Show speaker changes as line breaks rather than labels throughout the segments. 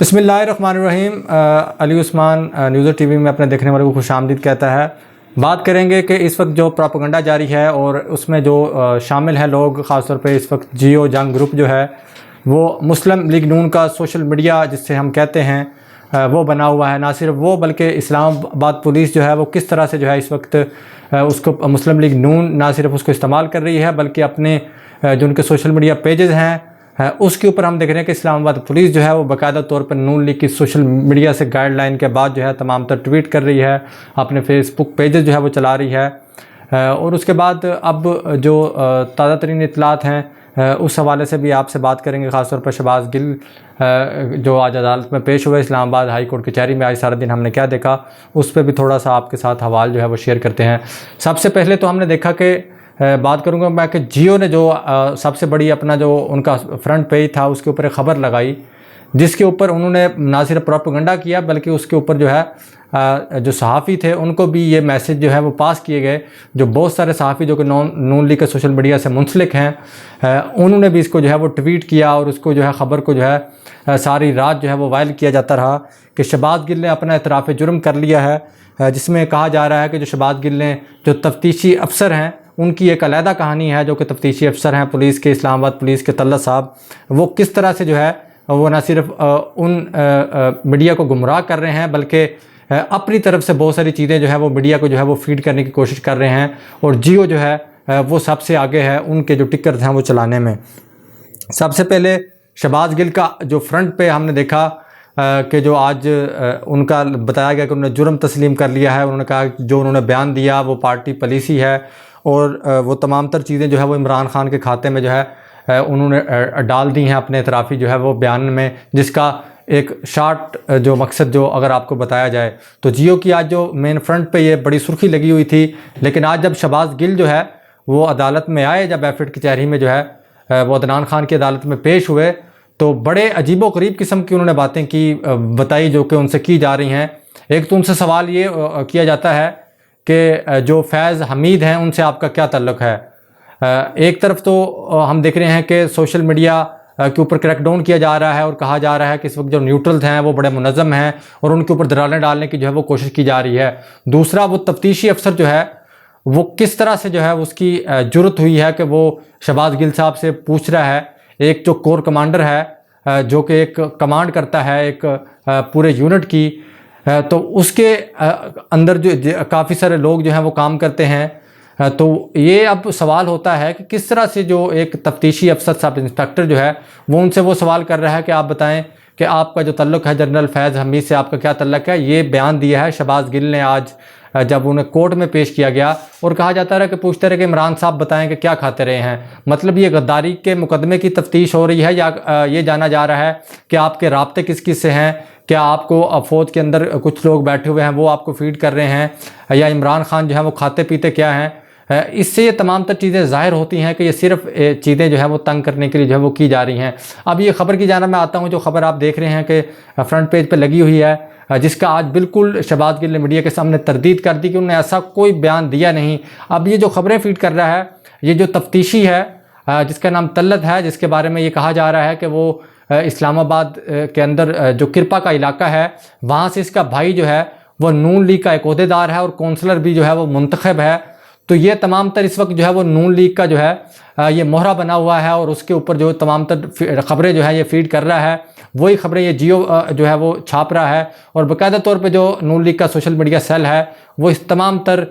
بسم اللہ الرحمن الرحیم۔ علی عثمان نیوز ٹی وی میں اپنے دیکھنے والے کو خوش آمدید کہتا ہے۔ بات کریں گے کہ اس وقت جو پروپیگنڈا جاری ہے اور اس میں جو شامل ہیں لوگ، خاص طور پہ اس وقت جیو جنگ گروپ جو ہے وہ مسلم لیگ نون کا سوشل میڈیا جس سے ہم کہتے ہیں وہ بنا ہوا ہے۔ نہ صرف وہ بلکہ اسلام آباد پولیس جو ہے وہ کس طرح سے جو ہے اس وقت اس کو مسلم لیگ نون نہ صرف اس کو استعمال کر رہی ہے بلکہ اپنے جو ان کے سوشل میڈیا پیجز ہیں اس کے اوپر ہم دیکھ رہے ہیں کہ اسلام آباد پولیس جو ہے وہ باقاعدہ طور پر نون لیگ کی سوشل میڈیا سے گائیڈ لائن کے بعد جو ہے تمام تر ٹویٹ کر رہی ہے، اپنے فیس بک پیجز جو ہے وہ چلا رہی ہے۔ اور اس کے بعد اب جو تازہ ترین اطلاعات ہیں اس حوالے سے بھی آپ سے بات کریں گے، خاص طور پر شہباز گل جو آج عدالت میں پیش ہوئے اسلام آباد ہائی کورٹ کچہری میں، آج سارا دن ہم نے کیا دیکھا اس پہ بھی تھوڑا سا آپ کے ساتھ حوال جو ہے وہ شیئر کرتے ہیں۔ سب سے پہلے تو ہم نے دیکھا کہ بات کروں گا میں کہ جیو نے جو سب سے بڑی اپنا جو ان کا فرنٹ پیج تھا اس کے اوپر ایک خبر لگائی جس کے اوپر انہوں نے نہ صرف پروپیگنڈا کیا بلکہ اس کے اوپر جو ہے جو صحافی تھے ان کو بھی یہ میسج جو ہے وہ پاس کیے گئے، جو بہت سارے صحافی جو کہ نون لیگ کے سوشل میڈیا سے منسلک ہیں انہوں نے بھی اس کو جو ہے وہ ٹویٹ کیا اور اس کو جو ہے خبر کو جو ہے ساری رات جو ہے وہ وائرل کیا جاتا رہا کہ شہباز گل نے اپنا اعتراف جرم کر لیا ہے، جس میں کہا جا رہا ہے کہ جو شہباز گل نے جو تفتیشی افسر ہیں ان کی ایک علیحدہ کہانی ہے، جو کہ تفتیشی افسر ہیں پولیس کے، اسلام آباد پولیس کے طلعت صاحب، وہ کس طرح سے جو ہے وہ نہ صرف ان میڈیا کو گمراہ کر رہے ہیں بلکہ اپنی طرف سے بہت ساری چیزیں جو ہے وہ میڈیا کو جو ہے وہ فیڈ کرنے کی کوشش کر رہے ہیں، اور جیو جو ہے وہ سب سے آگے ہے ان کے جو ٹکرز ہیں وہ چلانے میں۔ سب سے پہلے شہباز گل کا جو فرنٹ پہ ہم نے دیکھا کہ جو آج ان کا بتایا گیا کہ انہوں نے جرم تسلیم کر لیا ہے، انہوں نے کہا جو انہوں نے بیان دیا وہ پارٹی پالیسی ہے اور وہ تمام تر چیزیں جو ہے وہ عمران خان کے کھاتے میں جو ہے انہوں نے ڈال دی ہیں اپنے اعترافی جو ہے وہ بیان میں، جس کا ایک شارٹ جو مقصد جو اگر آپ کو بتایا جائے تو جیو کی آج جو مین فرنٹ پہ یہ بڑی سرخی لگی ہوئی تھی، لیکن آج جب شہباز گل جو ہے وہ عدالت میں آئے، جب ایفڈ کچہری میں جو ہے وہ عدنان خان کی عدالت میں پیش ہوئے تو بڑے عجیب و غریب قسم کی انہوں نے باتیں کی بتائی جو کہ ان سے کی جا رہی ہیں۔ ایک تو ان سے سوال یہ کیا جاتا ہے کہ جو فیض حمید ہیں ان سے آپ کا کیا تعلق ہے۔ ایک طرف تو ہم دیکھ رہے ہیں کہ سوشل میڈیا کے اوپر کریک ڈاؤن کیا جا رہا ہے اور کہا جا رہا ہے کہ اس وقت جو نیوٹرلز ہیں وہ بڑے منظم ہیں اور ان کے اوپر درالیں ڈالنے کی جو ہے وہ کوشش کی جا رہی ہے۔ دوسرا وہ تفتیشی افسر جو ہے وہ کس طرح سے جو ہے اس کی جرت ہوئی ہے کہ وہ شہباز گل صاحب سے پوچھ رہا ہے، ایک جو کور کمانڈر ہے جو کہ ایک کمانڈ کرتا ہے ایک پورے یونٹ کی، تو اس کے اندر جو کافی سارے لوگ جو ہیں وہ کام کرتے ہیں، تو یہ اب سوال ہوتا ہے کہ کس طرح سے جو ایک تفتیشی افسر سب انسپیکٹر جو ہے وہ ان سے وہ سوال کر رہا ہے کہ آپ بتائیں کہ آپ کا جو تعلق ہے جنرل فیض حمید سے آپ کا کیا تعلق ہے۔ یہ بیان دیا ہے شہباز گل نے آج جب انہیں کورٹ میں پیش کیا گیا، اور کہا جاتا رہا کہ پوچھتے رہے کہ عمران صاحب بتائیں کہ کیا کھاتے رہے ہیں۔ مطلب یہ غداری کے مقدمے کی تفتیش ہو رہی ہے یا یہ جانا جا رہا ہے کہ آپ کے رابطے کس کس سے ہیں، کیا آپ کو فوج کے اندر کچھ لوگ بیٹھے ہوئے ہیں وہ آپ کو فیڈ کر رہے ہیں، یا عمران خان جو ہے وہ کھاتے پیتے کیا ہیں۔ اس سے یہ تمام تر چیزیں ظاہر ہوتی ہیں کہ یہ صرف چیزیں جو ہے وہ تنگ کرنے کے لیے جو ہے وہ کی جا رہی ہیں۔ اب یہ خبر کی جانب میں آتا ہوں، جو خبر آپ دیکھ رہے ہیں کہ فرنٹ پیج پہ لگی ہوئی ہے، جس کا آج بالکل شہباز گل نے میڈیا کے سامنے تردید کر دی کہ انہوں نے ایسا کوئی بیان دیا نہیں۔ اب یہ جو خبریں فیڈ کر رہا ہے یہ جو تفتیشی ہے جس کا نام طلعت ہے، جس کے بارے میں یہ کہا جا رہا ہے کہ وہ اسلام آباد کے اندر جو کرپا کا علاقہ ہے وہاں سے اس کا بھائی جو ہے وہ نون لیگ کا ایک عہدیدار ہے اور کونسلر بھی جو ہے وہ منتخب ہے، تو یہ تمام تر اس وقت جو ہے وہ نون لیگ کا جو ہے یہ مہرہ بنا ہوا ہے اور اس کے اوپر جو تمام تر خبریں جو ہے یہ فیڈ کر رہا ہے، وہی خبریں یہ جیو جو ہے وہ چھاپ رہا ہے، اور باقاعدہ طور پہ جو نون لیگ کا سوشل میڈیا سیل ہے وہ اس تمام تر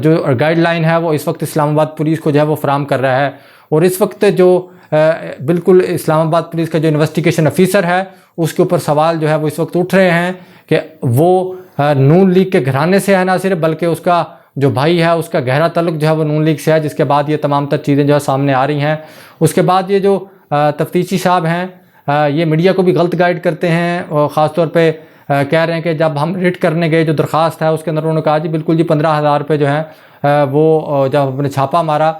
جو گائیڈ لائن ہے وہ اس وقت اسلام آباد پولیس کو جو ہے وہ فراہم کر رہا ہے۔ اور اس وقت جو بالکل اسلام آباد پولیس کا جو انویسٹیگیشن افیسر ہے اس کے اوپر سوال جو ہے وہ اس وقت اٹھ رہے ہیں کہ وہ نون لیگ کے گھرانے سے ہے نہ صرف بلکہ اس کا جو بھائی ہے اس کا گہرا تعلق جو ہے وہ نون لیگ سے ہے، جس کے بعد یہ تمام تر چیزیں جو ہے سامنے آ رہی ہیں۔ اس کے بعد یہ جو تفتیشی صاحب ہیں یہ میڈیا کو بھی غلط گائیڈ کرتے ہیں، اور خاص طور پہ کہہ رہے ہیں کہ جب ہم ریٹ کرنے گئے جو درخواست ہے اس کے اندر انہوں نے کہا جی بالکل جی 15,000 روپے جو ہیں وہ جب ہم نے چھاپا مارا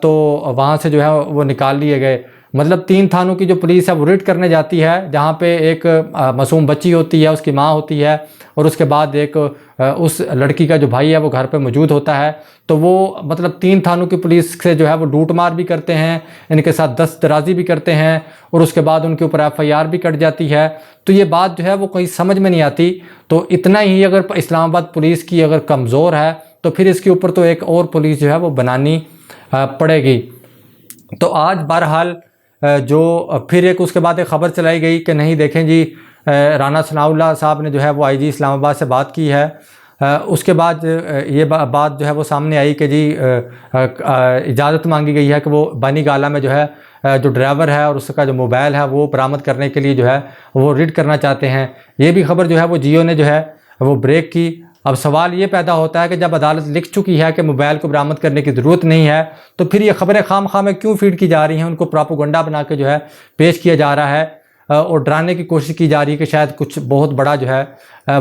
تو وہاں سے جو ہے وہ نکال لیے گئے۔ مطلب 3 تھانوں کی جو پولیس ہے وہ ریڈ کرنے جاتی ہے، جہاں پہ ایک معصوم بچی ہوتی ہے، اس کی ماں ہوتی ہے، اور اس کے بعد ایک اس لڑکی کا جو بھائی ہے وہ گھر پہ موجود ہوتا ہے، تو وہ مطلب 3 تھانوں کی پولیس سے جو ہے وہ ڈوٹ مار بھی کرتے ہیں، ان کے ساتھ دست درازی بھی کرتے ہیں، اور اس کے بعد ان کے اوپر FIR بھی کٹ جاتی ہے۔ تو یہ بات جو ہے وہ کوئی سمجھ میں نہیں آتی۔ تو اتنا ہی اگر اسلام آباد پولیس کی اگر کمزور ہے تو پھر اس کے اوپر تو ایک اور پولیس جو ہے وہ بنانی پڑے گی۔ تو آج بہرحال جو پھر ایک اس کے بعد ایک خبر چلائی گئی کہ نہیں دیکھیں جی رانا ثناء اللہ صاحب نے جو ہے وہ IG اسلام آباد سے بات کی ہے۔ اس کے بعد یہ بات جو ہے وہ سامنے آئی کہ جی اجازت مانگی گئی ہے کہ وہ بانی گالہ میں جو ہے جو ڈرائیور ہے اور اس کا جو موبائل ہے وہ برآمد کرنے کے لیے جو ہے وہ ریڈ کرنا چاہتے ہیں۔ یہ بھی خبر جو ہے وہ جیو نے جو ہے وہ بریک کی۔ اب سوال یہ پیدا ہوتا ہے کہ جب عدالت لکھ چکی ہے کہ موبائل کو برآمد کرنے کی ضرورت نہیں ہے تو پھر یہ خبریں خام خواہ میں کیوں فیڈ کی جا رہی ہیں، ان کو پراپوگنڈا بنا کے جو ہے پیش کیا جا رہا ہے اور ڈرانے کی کوشش کی جا رہی ہے کہ شاید کچھ بہت بڑا جو ہے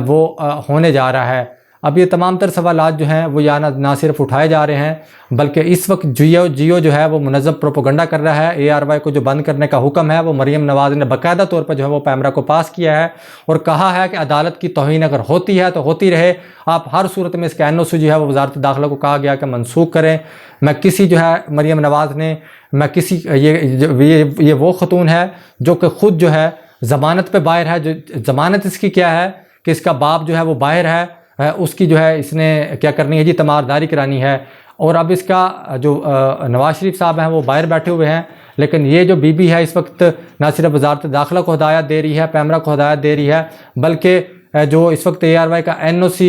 وہ ہونے جا رہا ہے۔ اب یہ تمام تر سوالات جو ہیں وہ نہ صرف اٹھائے جا رہے ہیں بلکہ اس وقت جیو جو ہے وہ منظم پروپیگنڈا کر رہا ہے۔ ARY کو جو بند کرنے کا حکم ہے وہ مریم نواز نے باقاعدہ طور پر جو ہے وہ پیمرا کو پاس کیا ہے اور کہا ہے کہ عدالت کی توہین اگر ہوتی ہے تو ہوتی رہے، آپ ہر صورت میں اس کا NOC جو ہے وہ وزارت داخلہ کو کہا گیا کہ منسوخ کریں۔ میں کسی جو ہے مریم نواز نے یہ وہ خاتون ہے جو کہ خود جو ہے ضمانت پہ باہر ہے، جو ضمانت اس کی کیا ہے کہ اس کا باپ جو ہے وہ باہر ہے، اس کی جو ہے اس نے کیا کرنی ہے جی تمارداری کرانی ہے، اور اب اس کا جو نواز شریف صاحب ہیں وہ باہر بیٹھے ہوئے ہیں، لیکن یہ جو بی بی ہے اس وقت نہ صرف وزارت داخلہ کو ہدایت دے رہی ہے، پیمرا کو ہدایت دے رہی ہے، بلکہ جو اس وقت ARY کا NOC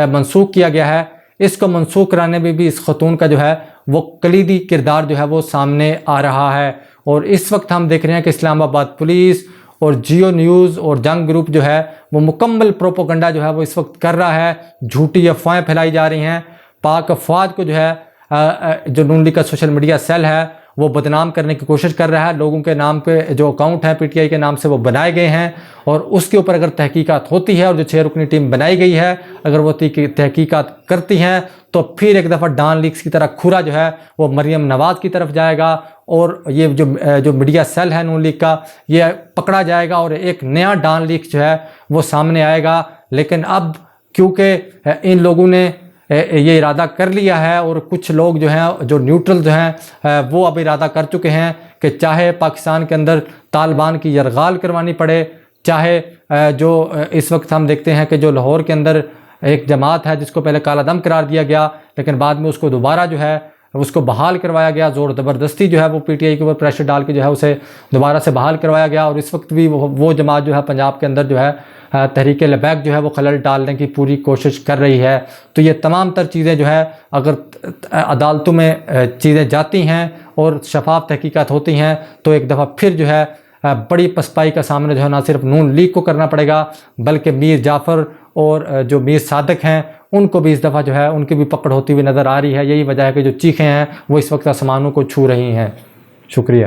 منسوخ کیا گیا ہے، اس کو منسوخ کرانے میں بھی اس خاتون کا جو ہے وہ کلیدی کردار جو ہے وہ سامنے آ رہا ہے۔ اور اس وقت ہم دیکھ رہے ہیں کہ اسلام آباد پولیس اور جیو نیوز اور جنگ گروپ جو ہے وہ مکمل پروپیگنڈا جو ہے وہ اس وقت کر رہا ہے، جھوٹی افواہیں پھیلائی جا رہی ہیں۔ پاک افواج کو جو ہے جو نون لیگ کا سوشل میڈیا سیل ہے وہ بدنام کرنے کی کوشش کر رہا ہے، لوگوں کے نام پہ جو اکاؤنٹ ہیں PTI کے نام سے وہ بنائے گئے ہیں، اور اس کے اوپر اگر تحقیقات ہوتی ہے اور جو 6 رکنی ٹیم بنائی گئی ہے اگر وہ تحقیقات کرتی ہیں تو پھر ایک دفعہ ڈان لیکس کی طرح کھرا جو ہے وہ مریم نواز کی طرف جائے گا، اور یہ جو میڈیا سیل ہے نون لیگ کا یہ پکڑا جائے گا اور ایک نیا ڈان لیکس جو ہے وہ سامنے آئے گا۔ لیکن اب کیونکہ ان لوگوں نے یہ ارادہ کر لیا ہے اور کچھ لوگ جو ہیں جو نیوٹرل جو ہیں وہ اب ارادہ کر چکے ہیں کہ چاہے پاکستان کے اندر طالبان کی یرغال کروانی پڑے، چاہے جو اس وقت ہم دیکھتے ہیں کہ جو لاہور کے اندر ایک جماعت ہے جس کو پہلے کالا دم قرار دیا گیا لیکن بعد میں اس کو دوبارہ جو ہے اس کو بحال کروایا گیا، زور زبردستی جو ہے وہ PTI کے اوپر پریشر ڈال کے جو ہے اسے دوبارہ سے بحال کروایا گیا، اور اس وقت بھی وہ جماعت جو ہے پنجاب کے اندر جو ہے تحریک لبیک جو ہے وہ خلل ڈالنے کی پوری کوشش کر رہی ہے۔ تو یہ تمام تر چیزیں جو ہے اگر عدالتوں میں چیزیں جاتی ہیں اور شفاف تحقیقات ہوتی ہیں تو ایک دفعہ پھر جو ہے بڑی پسپائی کا سامنا جو ہے نہ صرف نون لیگ کو کرنا پڑے گا بلکہ میر جعفر اور جو میر صادق ہیں ان کو بھی اس دفعہ جو ہے ان کی بھی پکڑ ہوتی ہوئی نظر آ رہی ہے۔ یہی وجہ ہے کہ جو چیخیں ہیں وہ اس وقت آسمانوں کو چھو رہی ہیں۔ شکریہ۔